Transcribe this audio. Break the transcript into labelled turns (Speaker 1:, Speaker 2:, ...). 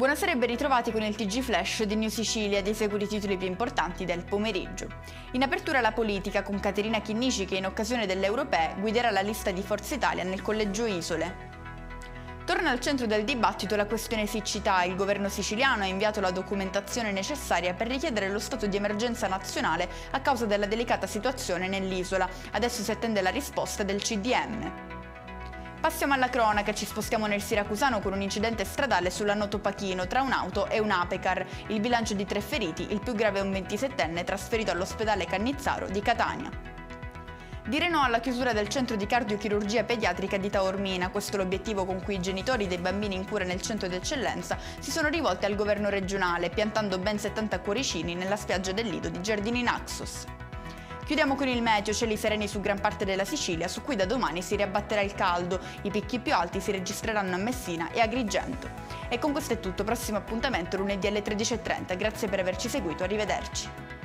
Speaker 1: Buonasera e ben ritrovati con il TG Flash di New Sicilia, dei seguiti titoli più importanti del pomeriggio. In apertura la politica con Caterina Chinnici che in occasione delle europee guiderà la lista di Forza Italia nel collegio Isole. Torna al centro del dibattito la questione siccità. Il governo siciliano ha inviato la documentazione necessaria per richiedere lo stato di emergenza nazionale a causa della delicata situazione nell'isola. Adesso si attende la risposta del CDM. Passiamo alla cronaca, ci spostiamo nel siracusano con un incidente stradale sull'Annoto Pachino tra un'auto e un Apecar. Il bilancio di 3 feriti, il più grave è un 27enne trasferito all'ospedale Cannizzaro di Catania. Dire no alla chiusura del centro di cardiochirurgia pediatrica di Taormina, questo è l'obiettivo con cui i genitori dei bambini in cura nel centro d'eccellenza si sono rivolti al governo regionale, piantando ben 70 cuoricini nella spiaggia del Lido di Giardini Naxos. Chiudiamo con il meteo, cieli sereni su gran parte della Sicilia, su cui da domani si riabbatterà il caldo. I picchi più alti si registreranno a Messina e Agrigento. E con questo è tutto, prossimo appuntamento lunedì alle 13:30. Grazie per averci seguito, arrivederci.